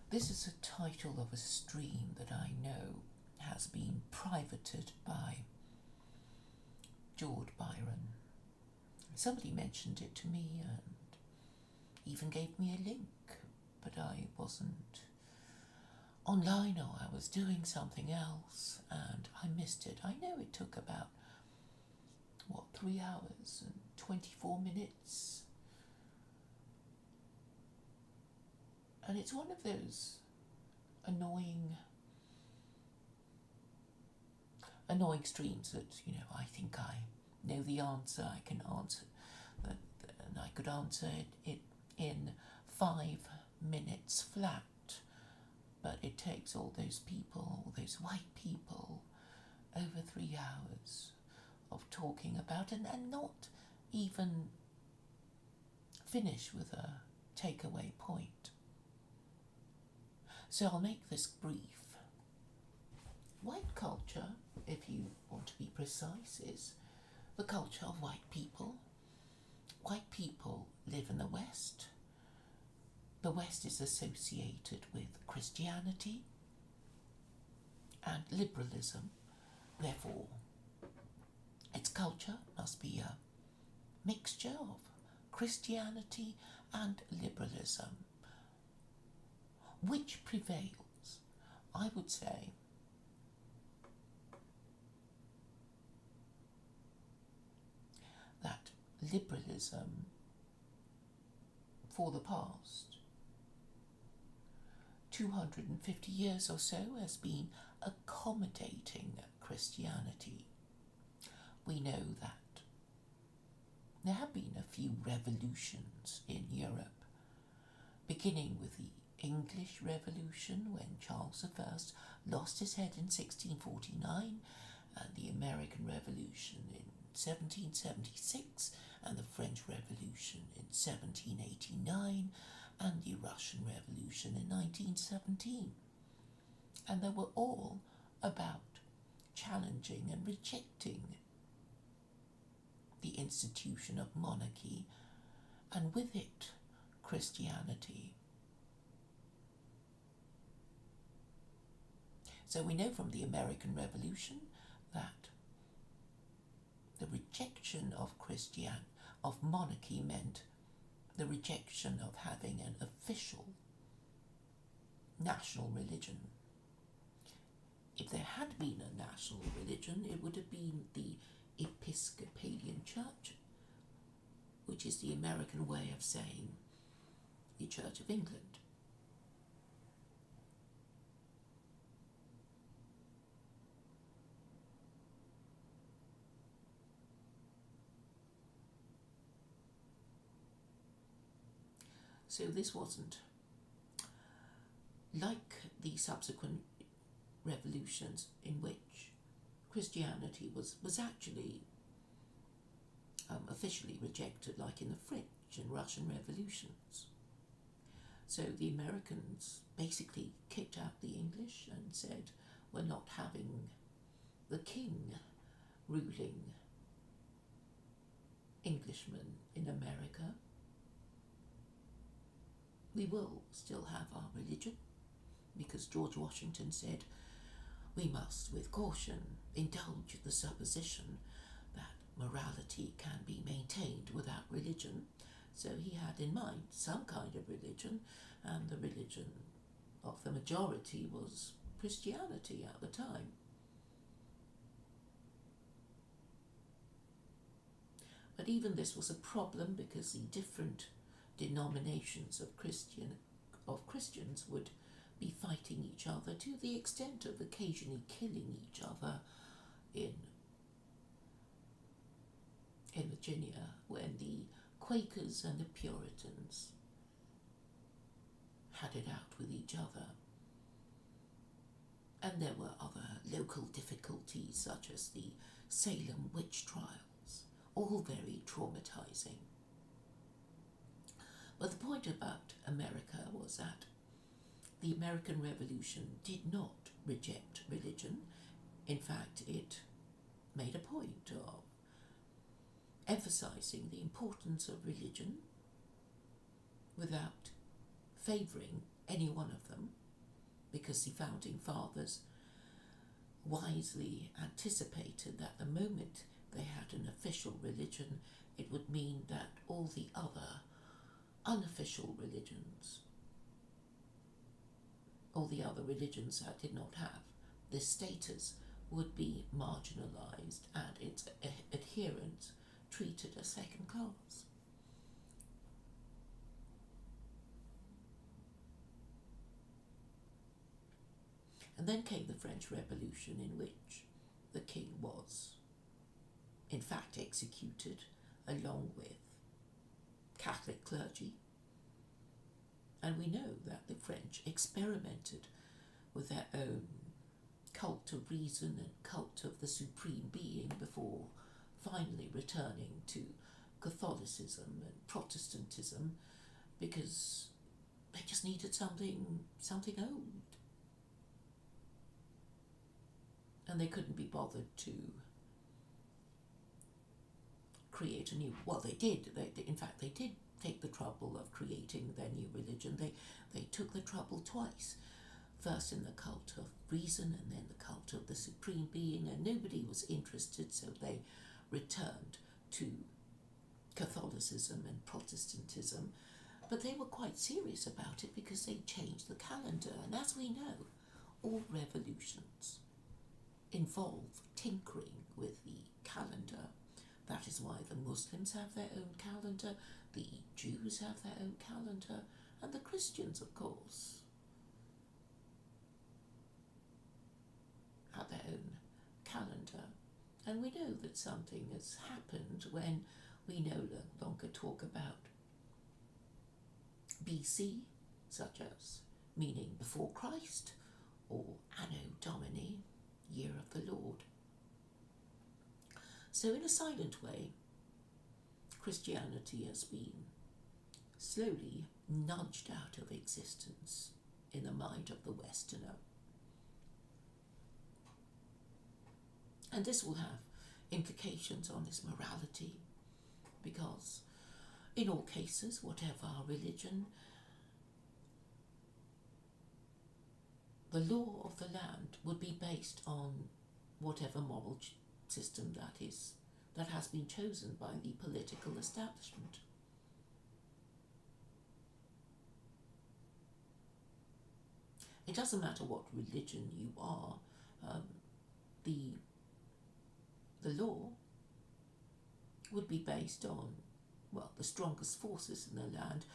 This is a title of a stream that I know has been privated by George Byron. Somebody mentioned it to me and even gave me a link, but I wasn't online or I was doing something else and I missed it. I know it took about, 3 hours and 24 minutes. And it's one of those annoying streams that, I think I know the answer, I can answer that, and I could answer it in 5 minutes flat. But it takes all those people, all those white people, over 3 hours of talking about and not even finish with a takeaway point. So I'll make this brief. White culture, if you want to be precise, is the culture of white people. White people live in the West. The West is associated with Christianity and liberalism. Therefore, its culture must be a mixture of Christianity and liberalism. Which prevails? I would say that liberalism for the past 250 years or so has been accommodating Christianity. We know that there have been a few revolutions in Europe, beginning with the English Revolution when Charles I lost his head in 1649, and the American Revolution in 1776, and the French Revolution in 1789, and the Russian Revolution in 1917. And they were all about challenging and rejecting the institution of monarchy, and with it, Christianity. So we know from the American Revolution that the rejection of monarchy meant the rejection of having an official national religion. If there had been a national religion, it would have been the Episcopalian Church, which is the American way of saying the Church of England. So this wasn't like the subsequent revolutions in which Christianity was actually officially rejected, like in the French and Russian revolutions. So the Americans basically kicked out the English and said, we're not having the king ruling Englishmen in America. We will still have our religion, because George Washington said we must, with caution, indulge the supposition that morality can be maintained without religion. So he had in mind some kind of religion, and the religion of the majority was Christianity at the time. But even this was a problem, because the different denominations of Christians would be fighting each other to the extent of occasionally killing each other in Virginia, when the Quakers and the Puritans had it out with each other. And there were other local difficulties, such as the Salem witch trials, all very traumatizing. But the point about America was that the American Revolution did not reject religion. In fact, it made a point of emphasizing the importance of religion without favoring any one of them, because the founding fathers wisely anticipated that the moment they had an official religion, it would mean that all the other unofficial religions, all the other religions that did not have this status, would be marginalised and its adherents treated as second class. And then came the French Revolution, in which the king was, in fact, executed along with Catholic clergy. And we know that the French experimented with their own cult of reason and cult of the supreme being before finally returning to Catholicism and Protestantism, because they just needed something old. And they couldn't be bothered to create a new, well, they did. In fact, they did take the trouble of creating their new religion. They took the trouble twice. First in the cult of reason and then the cult of the supreme being, and nobody was interested, so they returned to Catholicism and Protestantism. But they were quite serious about it because they changed the calendar. And as we know, all revolutions involve tinkering with the calendar. That is why the Muslims have their own calendar, the Jews have their own calendar, and the Christians, of course, have their own calendar. And we know that something has happened when we no longer talk about BC, such as meaning before Christ, or Anno Domini, year of the Lord. So in a silent way, Christianity has been slowly nudged out of existence in the mind of the Westerner. And this will have implications on his morality, because in all cases, whatever our religion, the law of the land would be based on whatever moral system that has been chosen by the political establishment. It doesn't matter what religion you are, the law would be based on, well, the strongest forces in the land.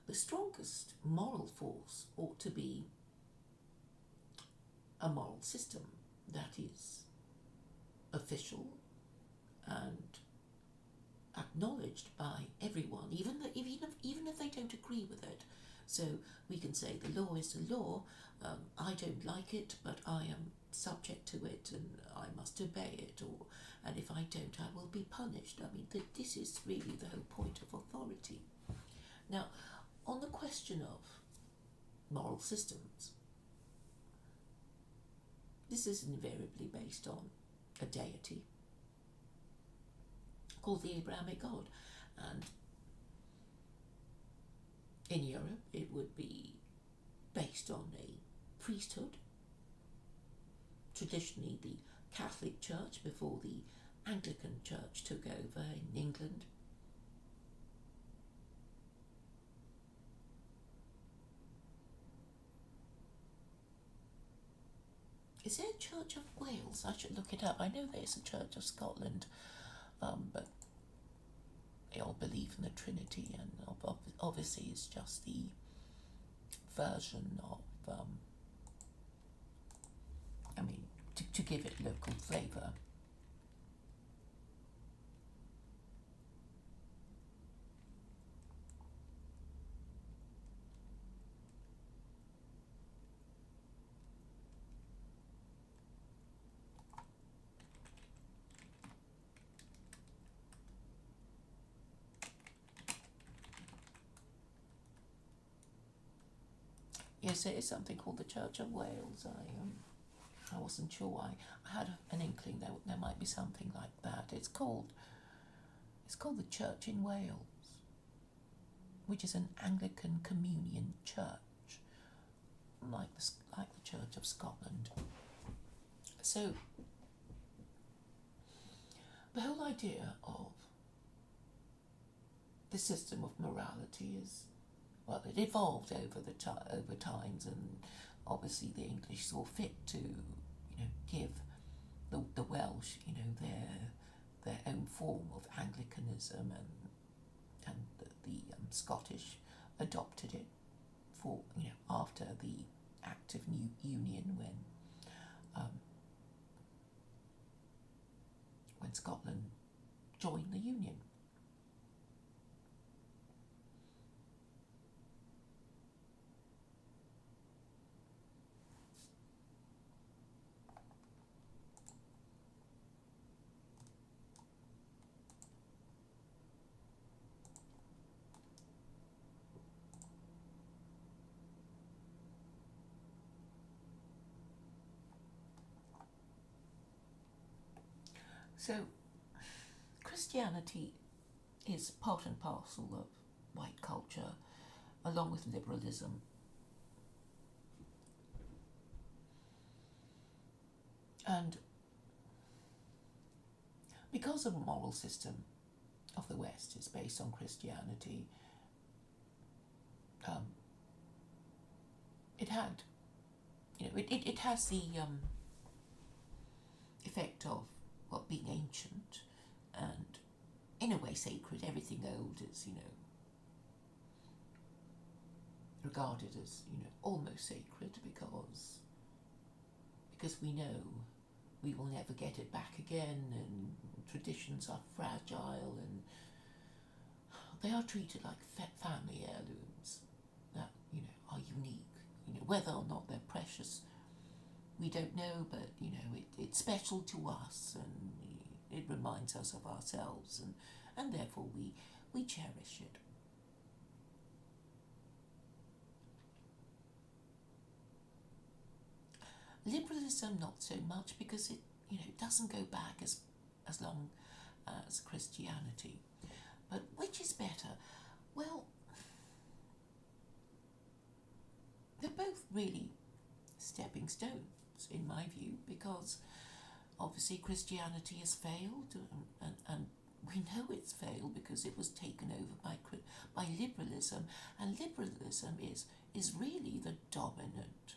The strongest moral force ought to be a moral system that is official and acknowledged by everyone, even if they don't agree with it. So we can say the law is the law, I don't like it, but I am subject to it and I must obey it, and if I don't, I will be punished. I mean, this is really the whole point of authority. Now, on the question of moral systems, this is invariably based on a deity called the Abrahamic God. And in Europe, it would be based on a priesthood. Traditionally, the Catholic Church before the Anglican Church took over in England. Is there a Church of Wales? I should look it up. I know there's a Church of Scotland, but they all believe in the Trinity, and obviously it's just the version of, to give it local flavour. Yes, there is something called the Church of Wales. I wasn't sure. I had an inkling there might be something like that. It's called the Church in Wales, which is an Anglican communion church. like the Church of Scotland. So the whole idea of the system of morality is, well, it evolved over times, and obviously the English saw fit to, give the Welsh, their own form of Anglicanism, and the Scottish adopted it for, after the Act of New Union, when Scotland joined the Union. So, Christianity is part and parcel of white culture, along with liberalism. And because the moral system of the West is based on Christianity, it has the effect of, well, being ancient and in a way sacred. Everything old is, regarded as, almost sacred, because we know we will never get it back again, and traditions are fragile, and they are treated like family heirlooms that, are unique. Whether or not they're precious, we don't know, but, it's special to us, and it reminds us of ourselves, and therefore we cherish it. Liberalism, not so much, because it doesn't go back as long as Christianity. But which is better? Well, they're both really stepping stones, in my view, because obviously Christianity has failed, and we know it's failed because it was taken over by liberalism, and liberalism is really the dominant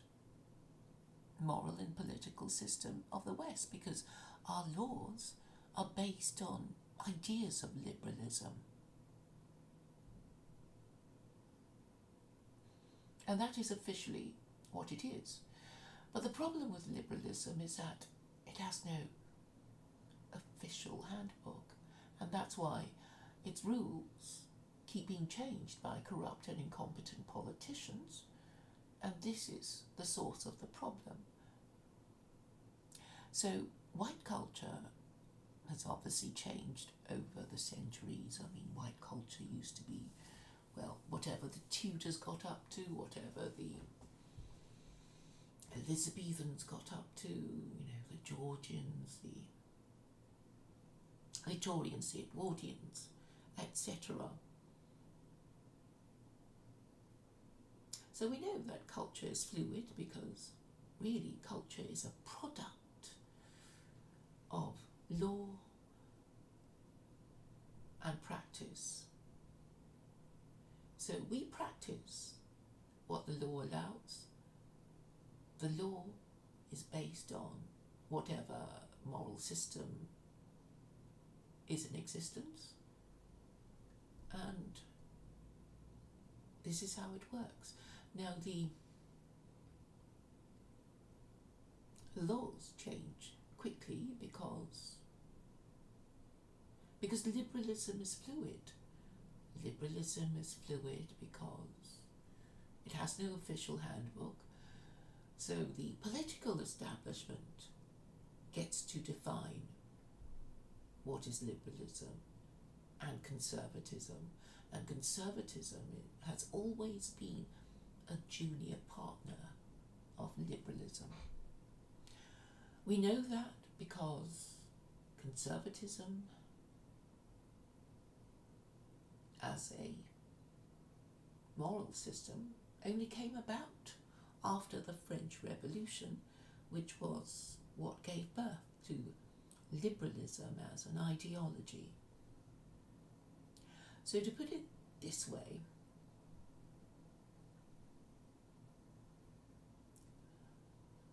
moral and political system of the West, because our laws are based on ideas of liberalism. And that is officially what it is. But the problem with liberalism is that it has no official handbook, and that's why its rules keep being changed by corrupt and incompetent politicians, and this is the source of the problem. So white culture has obviously changed over the centuries. I mean, white culture used to be, well, whatever the Tudors got up to, whatever the Elizabethans got up to, the Georgians, the Victorians, the Edwardians, etc. So we know that culture is fluid, because really culture is a product of law and practice. So we practice what the law allows. The law is based on whatever moral system is in existence, and this is how it works. Now, the laws change quickly because liberalism is fluid. Liberalism is fluid because it has no official handbook. So the political establishment gets to define what is liberalism and conservatism. And conservatism has always been a junior partner of liberalism. We know that because conservatism as a moral system only came about after the French Revolution, which was what gave birth to liberalism as an ideology. So to put it this way,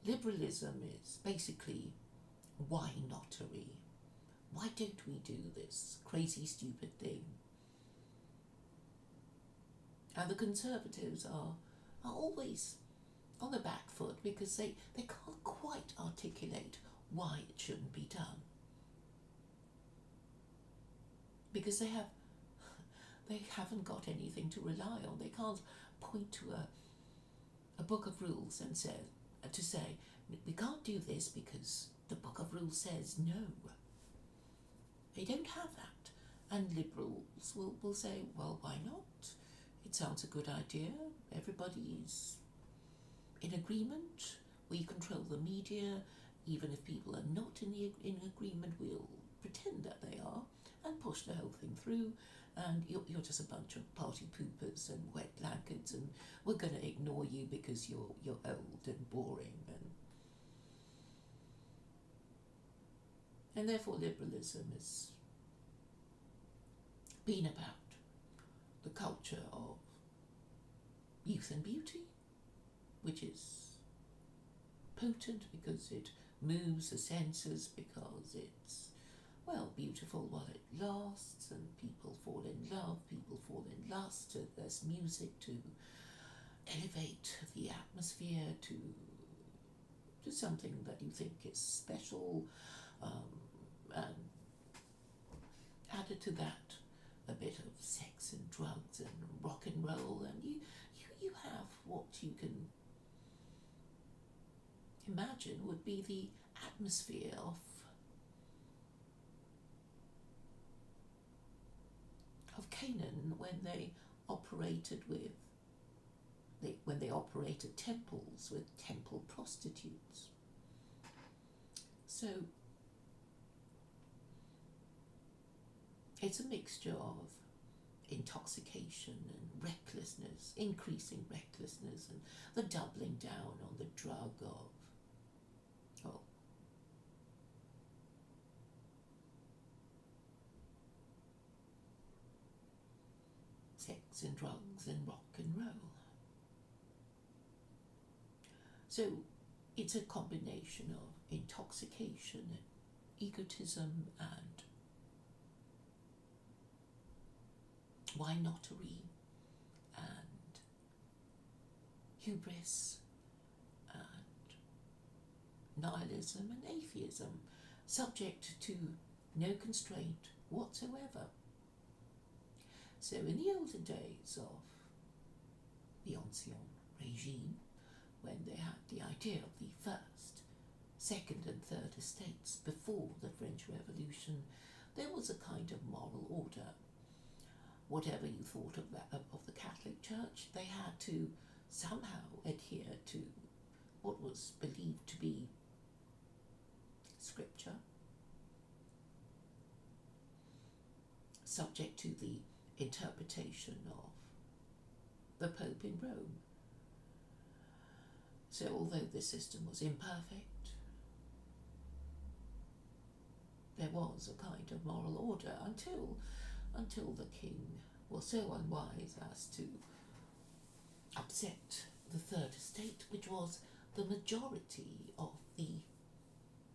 liberalism is basically why notary? Why don't we do this crazy, stupid thing? And the Conservatives are always on the back foot because they can't quite articulate why it shouldn't be done. Because they haven't got anything to rely on. They can't point to a book of rules and say we can't do this because the book of rules says no. They don't have that. And liberals will say, well, why not? It sounds a good idea. Everybody's in agreement. We control the media. Even if people are not in agreement, we'll pretend that they are and push the whole thing through. And you're just a bunch of party poopers and wet blankets, and we're going to ignore you because you're old and boring. And therefore liberalism has been about the culture of youth and beauty, which is potent because it moves the senses, because it's, well, beautiful while it lasts, and people fall in love, people fall in lust. There's music to elevate the atmosphere to something that you think is special, and added to that a bit of sex and drugs and rock and roll, and you have what you can imagine would be the atmosphere of Canaan when they operated temples with temple prostitutes. So it's a mixture of intoxication and recklessness, increasing recklessness, and the doubling down on the drug of sex and drugs and rock and roll. So it's a combination of intoxication and egotism and wine-nottery and hubris and nihilism and atheism, subject to no constraint whatsoever. So in the olden days of the Ancien regime, when they had the idea of the first, second and third estates before the French Revolution, there was a kind of moral order. Whatever you thought of the Catholic Church, they had to somehow adhere to what was believed to be scripture, subject to the interpretation of the Pope in Rome. So although the system was imperfect, there was a kind of moral order until the king was so unwise as to upset the Third Estate, which was the majority of the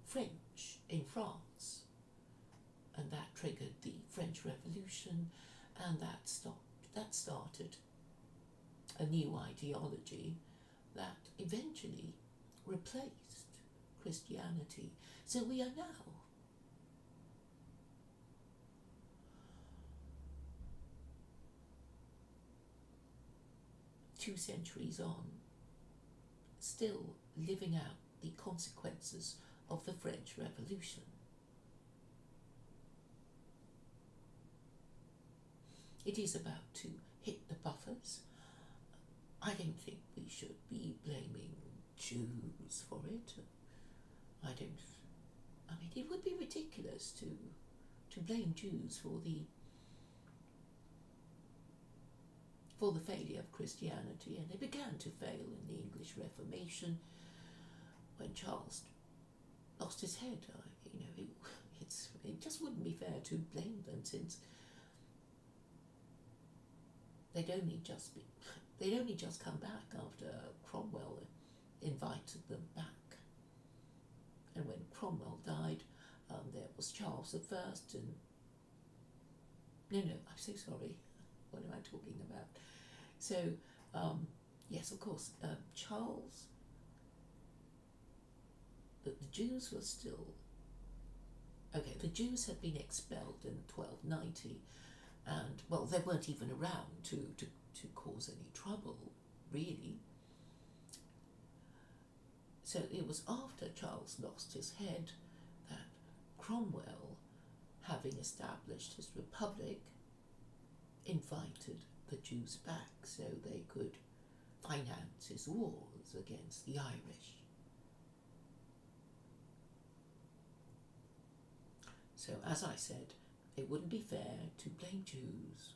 French in France. And that triggered the French Revolution, and that started a new ideology that eventually replaced Christianity. So we are now two centuries on, still living out the consequences of the French Revolution. It is about to hit the buffers. I don't think we should be blaming Jews for it. I mean, it would be ridiculous to blame Jews for the for the failure of Christianity, and it began to fail in the English Reformation when Charles lost his head. It just wouldn't be fair to blame them, since they'd only just come back after Cromwell invited them back. And when Cromwell died, there was Charles I, and no, I'm so sorry. What am I talking about? So, yes, of course, Charles. The Jews were still okay. The Jews had been expelled in 1290, and well, they weren't even around to cause any trouble, really. So it was after Charles lost his head that Cromwell, having established his republic, invited the Jews back so they could finance his wars against the Irish. So, as I said, it wouldn't be fair to blame Jews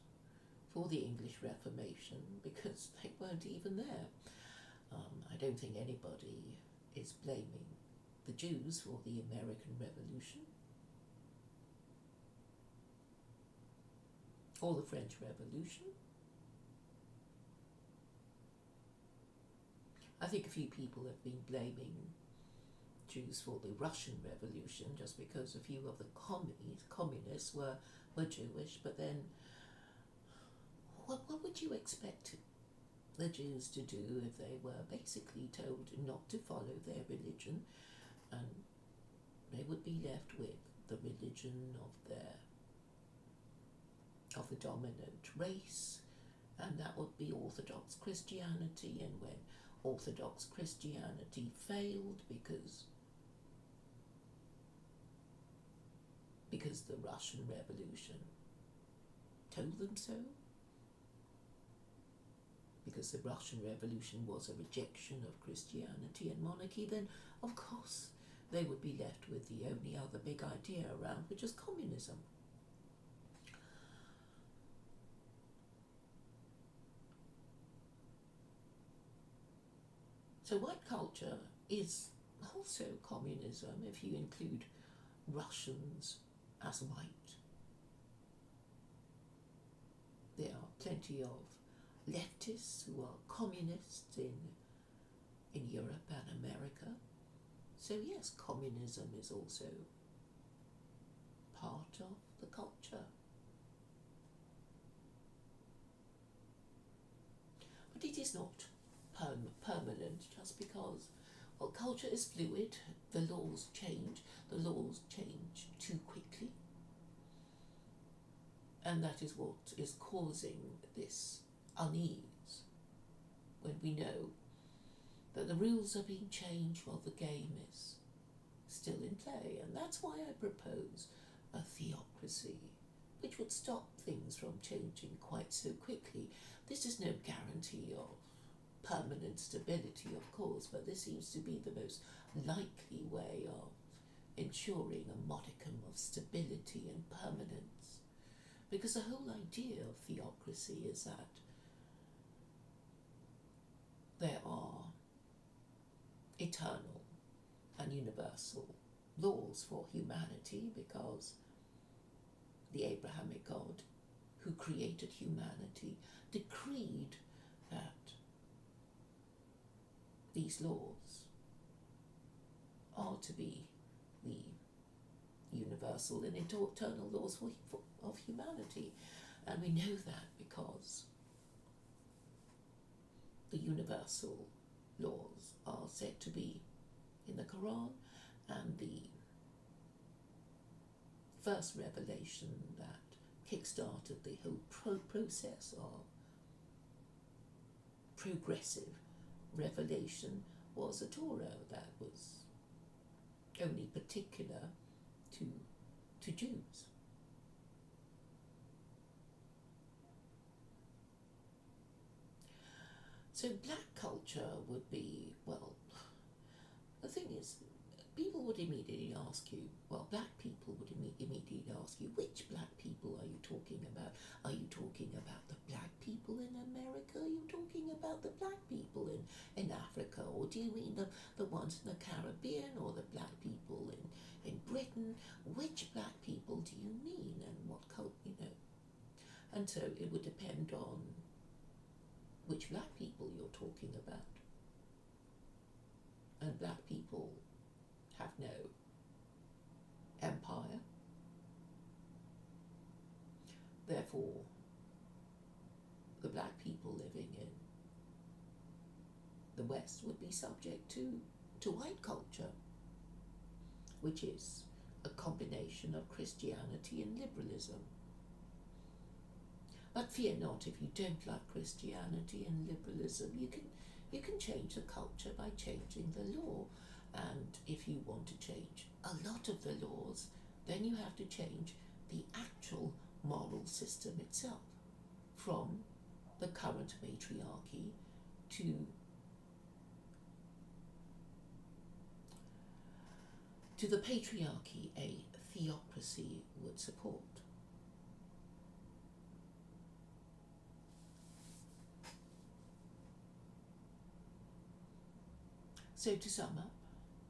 for the English Reformation because they weren't even there. I don't think anybody is blaming the Jews for the American Revolution or the French Revolution. I think a few people have been blaming Jews for the Russian Revolution just because a few of the communists were Jewish, but then what would you expect the Jews to do if they were basically told not to follow their religion, and they would be left with the religion of the dominant race, and that would be Orthodox Christianity. And when Orthodox Christianity failed because the Russian Revolution told them so, because the Russian Revolution was a rejection of Christianity and monarchy, then of course they would be left with the only other big idea around, which is communism. So white culture is also communism if you include Russians as white. There are plenty of leftists who are communists in Europe and America. So yes, communism is also part of the culture. But it is not permanent just because, well, culture is fluid, the laws change too quickly, and that is what is causing this unease when we know that the rules are being changed while the game is still in play. And that's why I propose a theocracy which would stop things from changing quite so quickly. This is no guarantee of permanent stability, of course, but this seems to be the most likely way of ensuring a modicum of stability and permanence. Because the whole idea of theocracy is that there are eternal and universal laws for humanity, because the Abrahamic God who created humanity decreed that these laws are to be the universal and eternal laws of humanity. And we know that because the universal laws are said to be in the Quran, and the first revelation that kick-started the whole process of progressive revelation was a Torah that was only particular to Jews. So black culture would be, well, the thing is, people would immediately ask you, well, black people would immediately ask you, which black people are you talking about? Are you talking about the black people in America? Are you talking about the black people in Africa? Or do you mean the ones in the Caribbean or the black people in Britain? Which black people do you mean and what culture, And so it would depend on which black people you're talking about. And black people have no empire. Therefore, the black people living in the West would be subject to white culture, which is a combination of Christianity and liberalism. But fear not, if you don't like Christianity and liberalism, you can change the culture by changing the law. And if you want to change a lot of the laws, then you have to change the actual moral system itself, from the current matriarchy to the patriarchy a theocracy would support. So to sum up,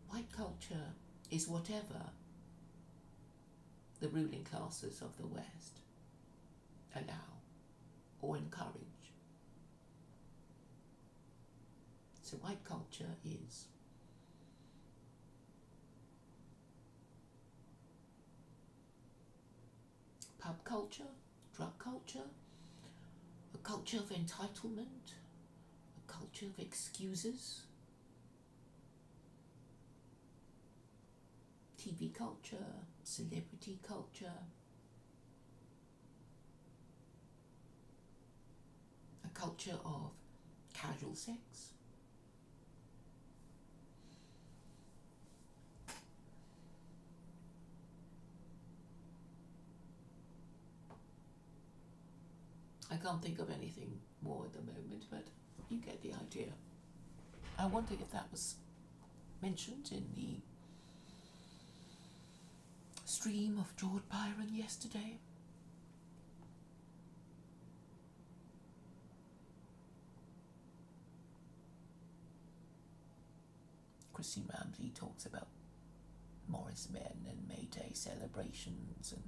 white culture is whatever the ruling classes of the West allow or encourage. So white culture is pub culture, drug culture, a culture of entitlement, a culture of excuses, TV culture, celebrity culture, a culture of casual sex, I can't think of anything more at the moment, but you get the idea. I wonder if that was mentioned in the stream of George Byron yesterday. Christine Ramsey talks about Morris Men and May Day celebrations and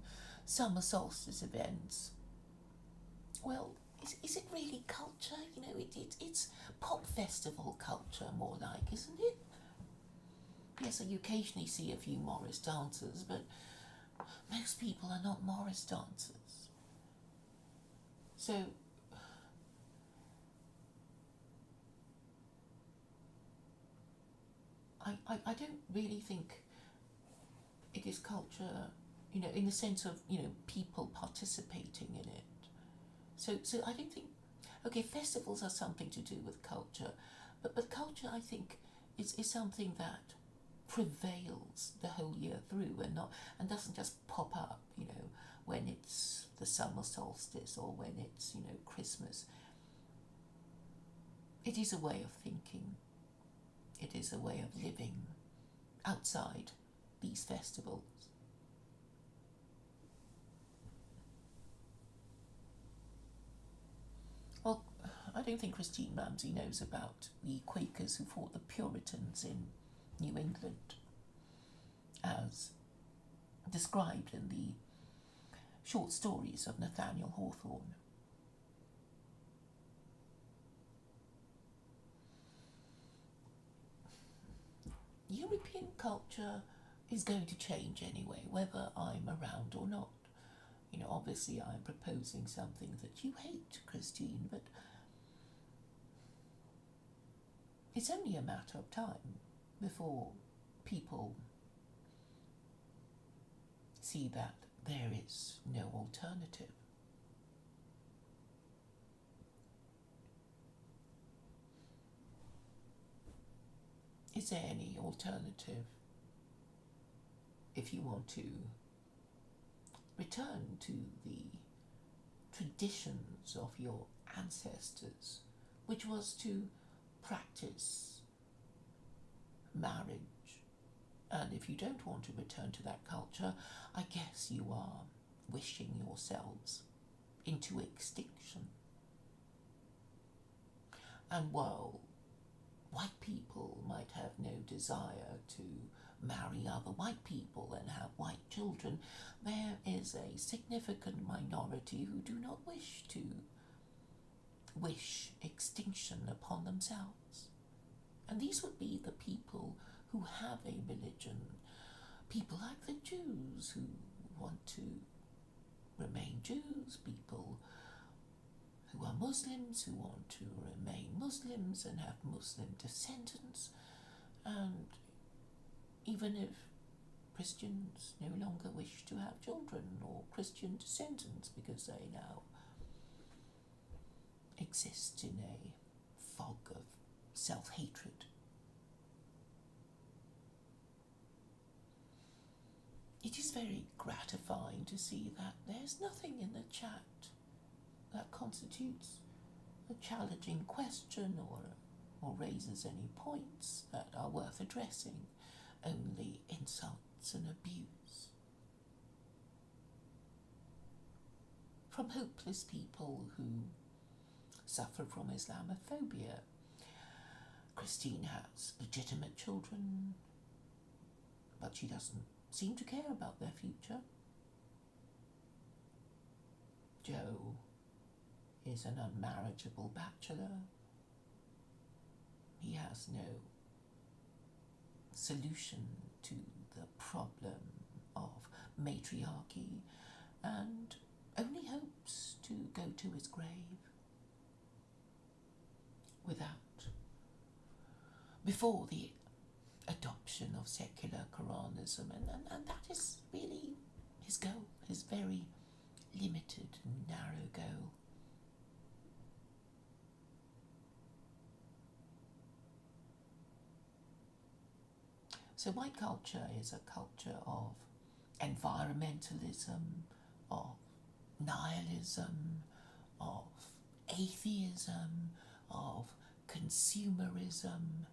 summer solstice events. Well, is it really culture? It's pop festival culture more like, isn't it? Yes, I occasionally see a few Morris dancers, but most people are not Morris dancers. So, I don't really think it is culture, in the sense of, people participating in it. So I don't think, okay, festivals are something to do with culture, but culture, I think, is something that prevails the whole year through and doesn't just pop up, when it's the summer solstice or when it's, Christmas. It is a way of thinking. It is a way of living outside these festivals. Well, I don't think Christine Ramsey knows about the Quakers who fought the Puritans in New England, as described in the short stories of Nathaniel Hawthorne. European culture is going to change anyway, whether I'm around or not. Obviously I'm proposing something that you hate, Christine, but it's only a matter of time before people see that there is no alternative. Is there any alternative if you want to return to the traditions of your ancestors, which was to practice marriage? And if you don't want to return to that culture, I guess you are wishing yourselves into extinction. And while white people might have no desire to marry other white people and have white children, there is a significant minority who do not wish extinction upon themselves. And these would be the people who have a religion, people like the Jews who want to remain Jews, people who are Muslims who want to remain Muslims and have Muslim descendants, and even if Christians no longer wish to have children or Christian descendants because they now exist in a fog of self-hatred. It is very gratifying to see that there's nothing in the chat that constitutes a challenging question or raises any points that are worth addressing, only insults and abuse. From hopeless people who suffer from Islamophobia. Christine has legitimate children, but she doesn't seem to care about their future. Joe is an unmarriageable bachelor. He has no solution to the problem of matriarchy and only hopes to go to his grave before the adoption of secular Quranism, and that is really his goal, his very limited and narrow goal. So white culture is a culture of environmentalism, of nihilism, of atheism, of consumerism.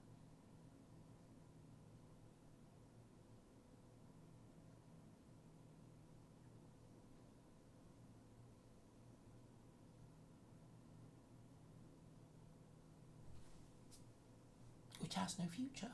Which has no future.